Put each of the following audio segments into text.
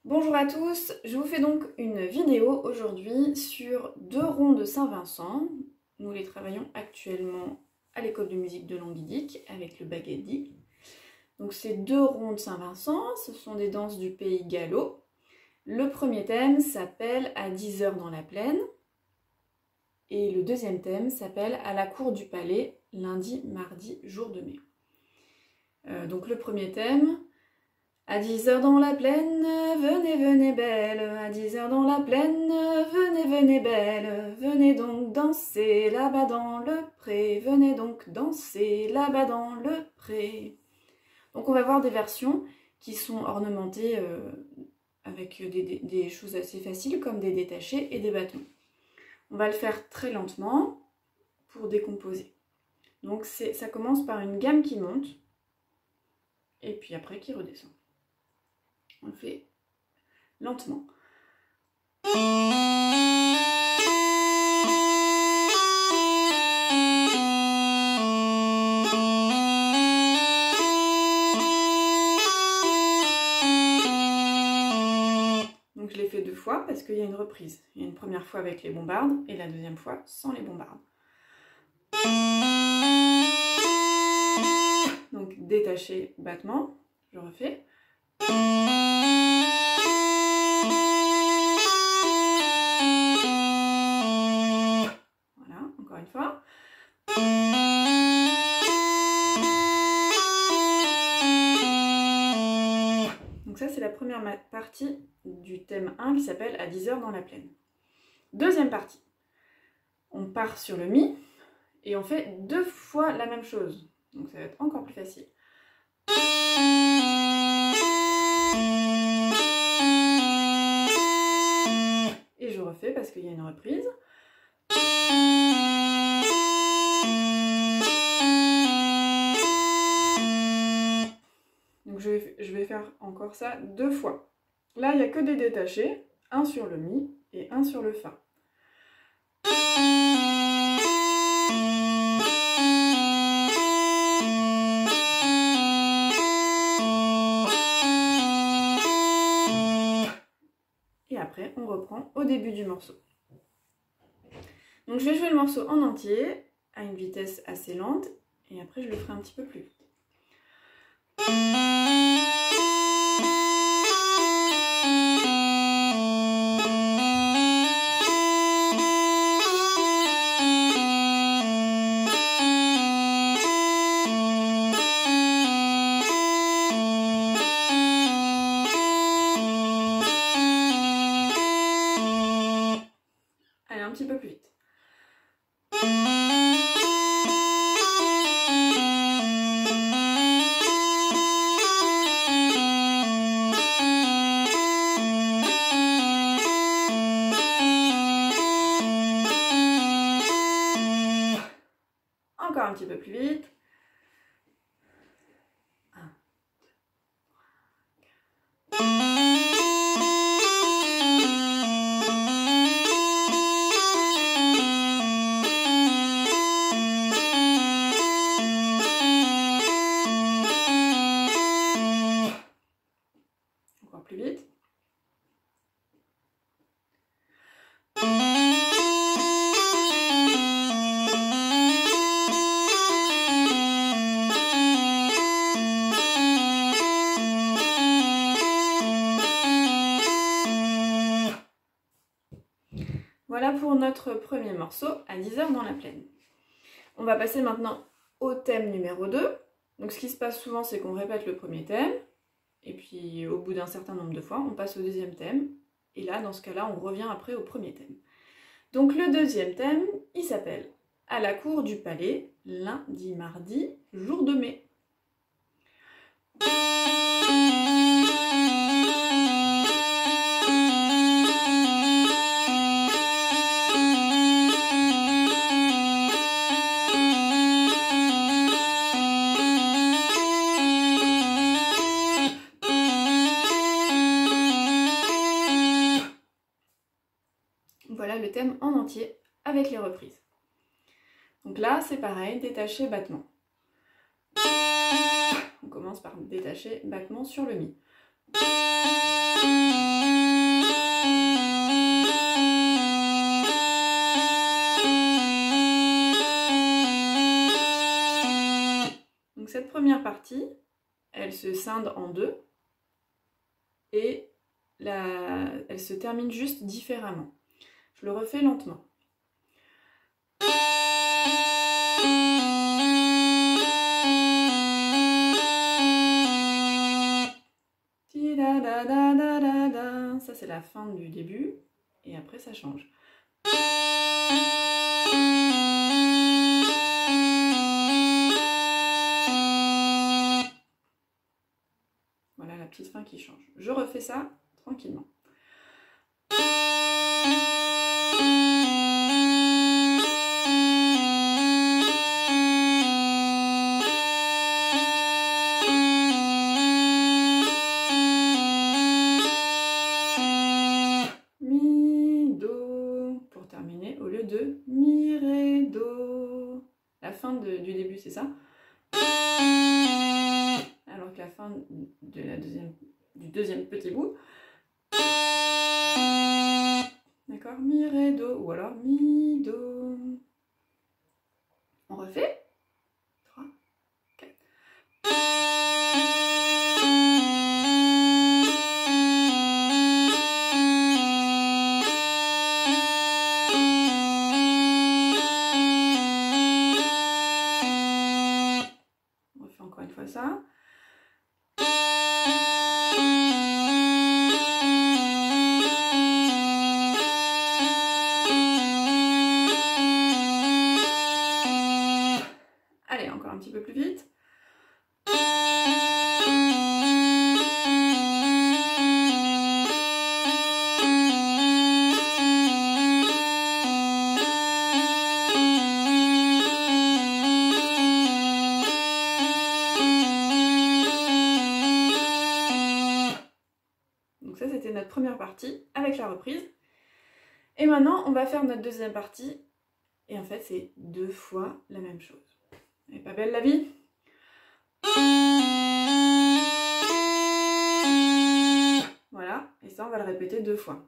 Bonjour à tous, je vous fais donc une vidéo aujourd'hui sur deux ronds de Saint-Vincent. Nous les travaillons actuellement à l'école de musique de Languidic avec le Bagadi. Donc ces deux ronds de Saint-Vincent, ce sont des danses du pays gallo. Le premier thème s'appelle À 10h dans la plaine et le deuxième thème s'appelle À la cour du palais, lundi, mardi, jour de mai. Donc le premier thème, à 10h dans la plaine, venez, venez belle, à 10h dans la plaine, venez, venez belle, venez donc danser là-bas dans le pré, venez donc danser là-bas dans le pré. Donc on va voir des versions qui sont ornementées avec des choses assez faciles comme des détachés et des battements. On va le faire très lentement pour décomposer. Donc ça commence par une gamme qui monte et puis après qui redescend. On le fait lentement. Donc je l'ai fait deux fois parce qu'il y a une reprise. Il y a une première fois avec les bombardes et la deuxième fois sans les bombardes. Donc détaché, battement, je refais. Voilà, encore une fois. Donc ça c'est la première partie du thème 1 qui s'appelle À 10h dans la plaine. Deuxième partie, on part sur le Mi et on fait deux fois la même chose. Donc ça va être encore plus facile. Et je refais parce qu'il y a une reprise. Donc je vais faire encore ça deux fois. Là, il n'y a que des détachés, un sur le Mi et un sur le Fa. Et après, on reprend au début du morceau. Donc je vais jouer le morceau en entier, à une vitesse assez lente, et après je le ferai un petit peu plus vite. Allez, un petit peu plus vite. Encore un petit peu plus vite. Encore plus vite. Voilà pour notre premier morceau, À 10h dans la plaine. On va passer maintenant au thème numéro 2. Donc ce qui se passe souvent, c'est qu'on répète le premier thème, et puis au bout d'un certain nombre de fois, on passe au deuxième thème, et là, dans ce cas-là, on revient après au premier thème. Donc le deuxième thème, il s'appelle À la cour du palais, lundi, mardi, jour de mai. Voilà le thème en entier avec les reprises. Donc là, c'est pareil, détaché, battement. On commence par détacher, battement sur le Mi. scinde en deux et elle se termine juste différemment. Je le refais lentement. Ça c'est la fin du début et après ça change. Voilà la petite fin qui change. Je refais ça tranquillement. Mi, do, pour terminer, au lieu de mi, ré, do. La fin du début, c'est ça. Alors que la fin de du deuxième petit bout. D'accord, mi, ré, do, ou alors mi, do. On refait. 3, 4. On refait encore une fois ça. Allez, encore un petit peu plus vite. Donc ça, c'était notre première partie avec la reprise. Et maintenant, on va faire notre deuxième partie. Et en fait, c'est 2 fois la même chose. Elle est pas belle la vie? Voilà, et ça, on va le répéter 2 fois.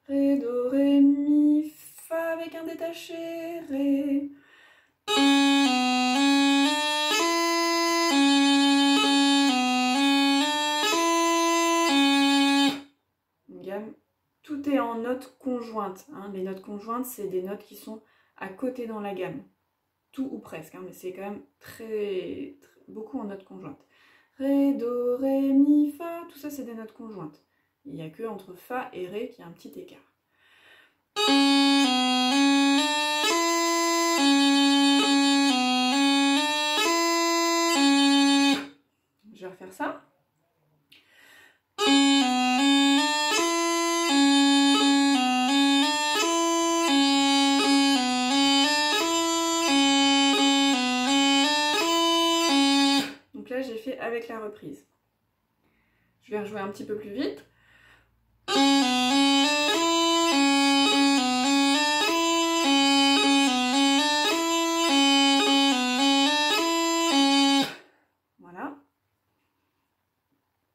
Ré, do, ré, mi, fa avec un détaché, ré. Une gamme, tout est en notes conjointes. Hein. Les notes conjointes, c'est des notes qui sont à côté dans la gamme. Tout ou presque, hein, mais c'est quand même très beaucoup en notes conjointes. Ré, do, ré, mi, fa, tout ça c'est des notes conjointes. Il n'y a que entre fa et ré qu'il y a un petit écart. Je vais refaire ça. Donc là, j'ai fait avec la reprise. Je vais rejouer un petit peu plus vite. Voilà.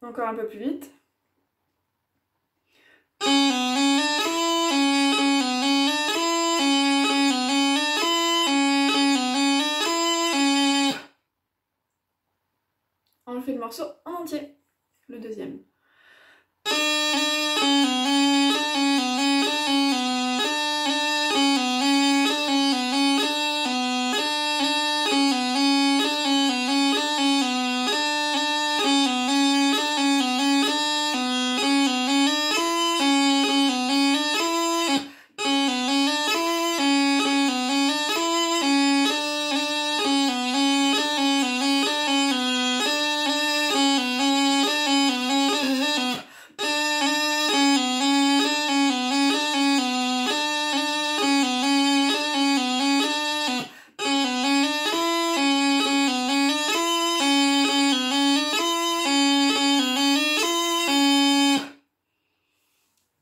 Encore un peu plus vite. On fait le morceau en entier, le deuxième.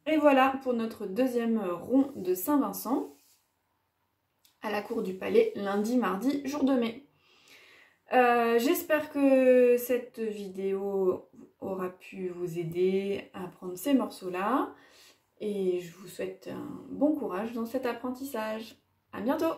Et voilà pour notre deuxième rond de Saint-Vincent à la cour du Palais, lundi, mardi, jour de mai. J'espère que cette vidéo aura pu vous aider à apprendre ces morceaux-là. Et je vous souhaite un bon courage dans cet apprentissage. À bientôt!